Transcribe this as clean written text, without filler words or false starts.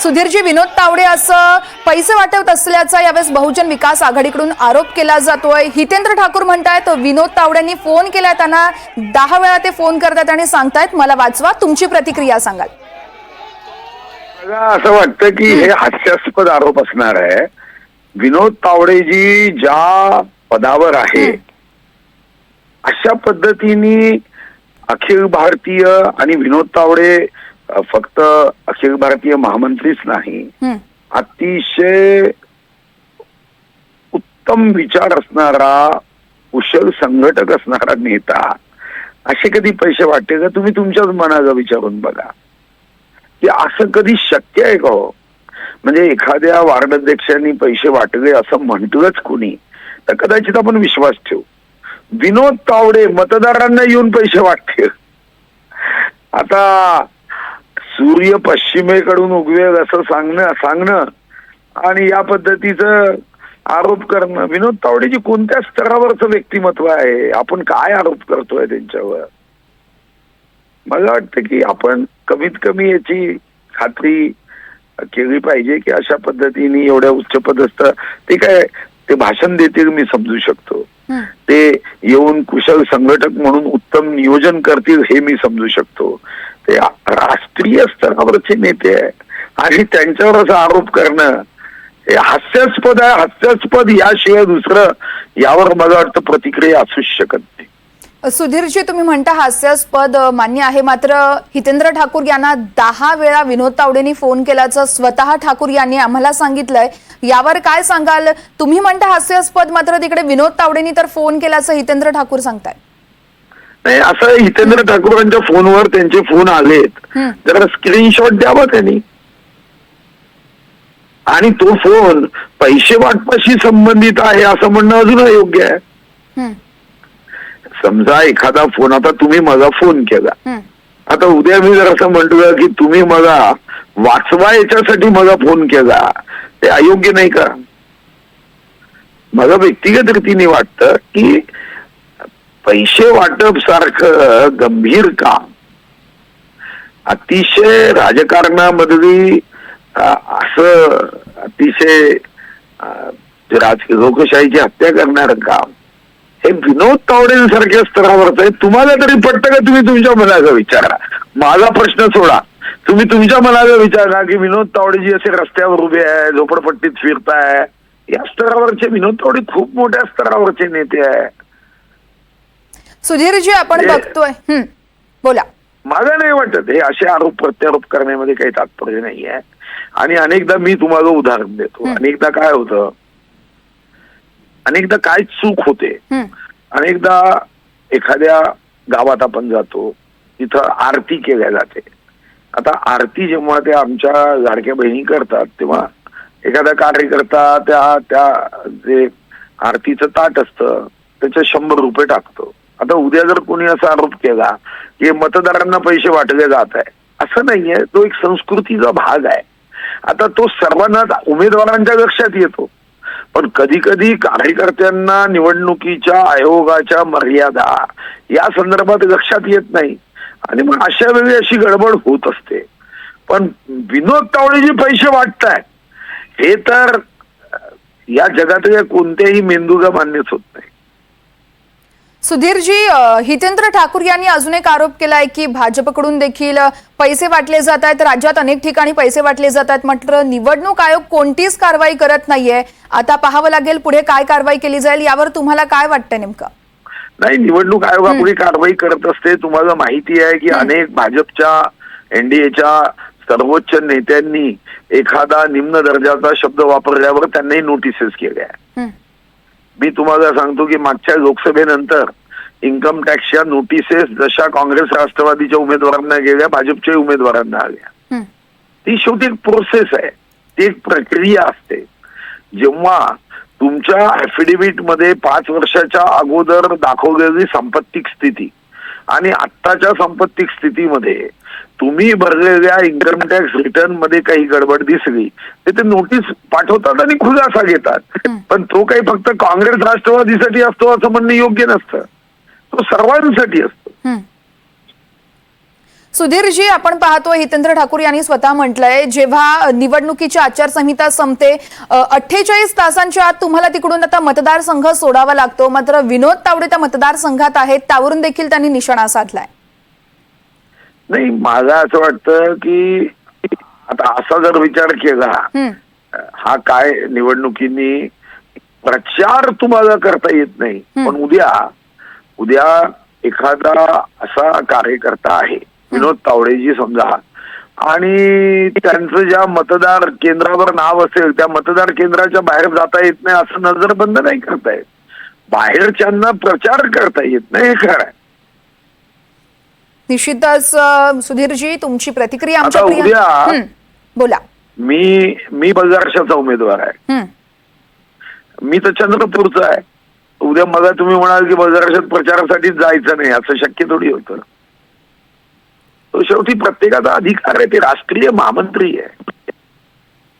सुधीरजी, विनोद तावडे असं पैसे वाटत असल्याचा यावेळेस बहुजन विकास आघाडीकडून आरोप केला जातोय। हितेंद्र ठाकूर म्हणतायत विनोद तावडेंनी फोन केला, त्यांना 10 वेळा ते फोन करतात आणि सांगतायत मला वाचवा। तुमची प्रतिक्रिया सांगाल? मला असं वाटतं की हे हास्यास्पद आरोप असणार आहे। विनोद तावडेजी ज्या पदावर आहे अशा पद्धतीने अखिल भारतीय आणि विनोद तावडे फक्त अखिल भारतीय महामंत्रीच नाही, अतिशय उत्तम विचार असणारा, कुशल संघटक असणारा नेता असे कधी पैसे वाटते का? तुम्ही तुमच्याच मनाचा विचारून बघा की असं कधी शक्य आहे का हो? म्हणजे एखाद्या वार्ड अध्यक्षांनी पैसे वाटले असं म्हणतोच कुणी तर कदाचित आपण विश्वास ठेवू। विनोद तावडे मतदारांना येऊन पैसे वाटते। आता सूर्य पश्चिमेकडून उगवेल असं सांगणं आणि या पद्धतीचं आरोप करणं, विनोद तावडेची कोणत्या स्तरावरचं व्यक्तिमत्व आहे? आपण काय आरोप करतोय त्यांच्यावर? मला वाटतं की आपण कमीत कमी याची खात्री केली पाहिजे की अशा पद्धतीने एवढ्या उच्च पदस्थ ते काय ते भाषण देतील मी समजू शकतो, ते येऊन कुशल संघटक म्हणून उत्तम नियोजन करतील हे मी समजू शकतो, ते राष्ट्रीय स्तरावरचे नेते आहे आणि त्यांच्यावर असा आरोप करणं हे हास्यास्पद आहे। हास्यास्पद याशिवाय दुसरं यावर मला वाटतं प्रतिक्रिया असूच शकत नाही। सुधीरजी, तुम्ही म्हणता हास्यास्पद मान्य आहे, मात्र हितेंद्र ठाकूर यांना 10 वेळा विनोद तावडेंनी फोन केल्याचं स्वतः ठाकूर यांनी आम्हाला सांगितलंय। यावर काय सांगाल? तुम्ही म्हणता हास्यास्पद, मात्र तिकडे विनोद तावडेंनी तर फोन केल्याचं हितेंद्र ठाकूर सांगताय। नाही, असं हितेंद्र ठाकूरांच्या फोनवर त्यांचे फोन आलेत, जरा स्क्रीनशॉट द्यावा त्यांनी। आणि तो फोन पैसे वाटपाशी संबंधित आहे असं म्हणणं अजून योग्य आहे। समजा एखादा फोन, आता तुम्ही मला फोन केला, आता उद्या मी जर असं म्हणतोय की तुम्ही मला वाचवा याच्यासाठी मला फोन केला, ते अयोग्य नाही का? मला व्यक्तिगत रीतीने वाटतं की पैसे वाटप सारखं गंभीर काम अतिशय राजकारणामधली असं अतिशय लोकशाहीची हत्या करणारं काम हे विनोद तावडेंसारख्या स्तरावरच आहे। तुम्हाला तरी पटतं का? तुम्ही तुमच्या मनाचा विचारा, माझा प्रश्न सोडा, तुम्ही तुमच्या मनाचा विचारा की विनोद तावडेजी असे रस्त्यावर उभे आहे, झोपडपट्टीत फिरताय, या स्तरावरचे विनोद तावडे खूप मोठ्या स्तरावरचे नेते आहे। सुधीरजी, आपण बघतोय, बोला। मला नाही वाटत हे असे आरोप प्रत्यारोप करण्यामध्ये काही तात्पर्य नाही आहे। आणि अनेकदा मी तुम्हाला उदाहरण देतो, अनेकदा काय होतं, अनेकदा काय चूक होते, अनेकदा एखाद्या गावात आपण जातो, तिथं आरती केल्या जाते। आता आरती जेव्हा ते आमच्या लाडक्या बहिणी करतात तेव्हा एखादा कार्यकर्ता त्या जे आरतीचं ताट असतं त्याचे 100 रुपये टाकतो। आता उद्या जर कोणी असा आरोप केला की मतदारांना पैसे वाटले जात आहे, असं नाहीये, तो एक संस्कृतीचा भाग आहे। आता तो सर्वांनाच उमेदवारांच्या लक्षात येतो, पण कधी कधी कार्यकर्त्यांना निवडणुकीच्या आयोगाच्या मर्यादा या संदर्भात लक्षात येत नाही आणि मग अशा वेळी अशी गडबड होत असते। पण विनोद तावडेजी पैसे वाटताय हे तर या जगातल्या कोणत्याही मेंदूला मान्यच होत नाही। सुधीरजी, हितेंद्र ठाकूर यांनी अजून एक आरोप केलाय की भाजपकडून देखील पैसे वाटले जात आहेत, राज्यात अनेक ठिकाणी पैसे वाटले जात आहेत, मात्र निवडणूक आयोग कोणतीच कारवाई करत नाहीये। आता पाहावं लागेल पुढे काय कारवाई केली जाईल, यावर तुम्हाला काय वाटतं नेमकं? नाही, निवडणूक आयोगापुढे कारवाई करत असते। तुम्हाला माहिती आहे की अनेक भाजपच्या एनडीएच्या सर्वोच्च नेत्यांनी एखादा निम्न दर्जाचा शब्द वापरल्यावर त्यांनाही नोटिसेस केल्या। मी तुम्हाला सांगतो की मागच्या लोकसभेनंतर इन्कम टॅक्सच्या नोटिसेस जशा काँग्रेस राष्ट्रवादीच्या उमेदवारांना गेल्या, भाजपच्या उमेदवारांना आल्या। ती शेवटी एक प्रोसेस आहे, ती एक प्रक्रिया असते। जेव्हा तुमच्या ऍफिडेव्हिट मध्ये 5 वर्षाच्या अगोदर दाखवलेली सांपत्तिक स्थिती आणि आत्ताच्या सांपत्तिक स्थितीमध्ये तुम्ही भरलेल्या इन्कम टॅक्स रिटर्न मध्ये काही गडबड दिसली तर ते नोटीस पाठवतात आणि खुलासा घेतात। पण तो काही फक्त काँग्रेस राष्ट्रवादीसाठी असतो असं म्हणणं योग्य नसतं, तो सर्वांसाठी असतो। सुधीरजी, आपण पाहतोय हितेंद्र ठाकूर यांनी स्वतः म्हटलंय जेव्हा निवडणुकीची आचारसंहिता संपते 48 तासांच्या आत तुम्हाला तिकडून आता मतदारसंघ सोडावा लागतो. मात्र विनोद तावडे त्या मतदारसंघात आहेत, त्यावरून देखील त्यांनी निशाणा साधलाय. नाही, मला असं वाटतं की आता असा जर विचार केला, हा काय निवडणुकीनी प्रचार तुम्हाला करता येत नाही, पण उद्या एखादा असा कार्यकर्ता आहे विनोद तावडेजी समजा, आणि त्यांचं ज्या मतदार केंद्रावर नाव असेल त्या मतदार केंद्राच्या बाहेर जाता येत नाही असं नजरबंद नाही करता येत. बाहेरच्यांना प्रचार करता येत नाही, हे खरं आहे. निश्चितच सुधीरजी, तुमची प्रतिक्रिया आता आमच्या उद्या बोला. मी बजारशाचा उमेदवार आहे, मी तर चंद्रपूरचा आहे. उद्या मला तुम्ही म्हणाल की बजारशात प्रचारासाठी जायचं नाही, असं शक्य थोडी होतं. तो शेवटी प्रत्येकाचा अधिकार आहे, ते राष्ट्रीय महामंत्री आहे.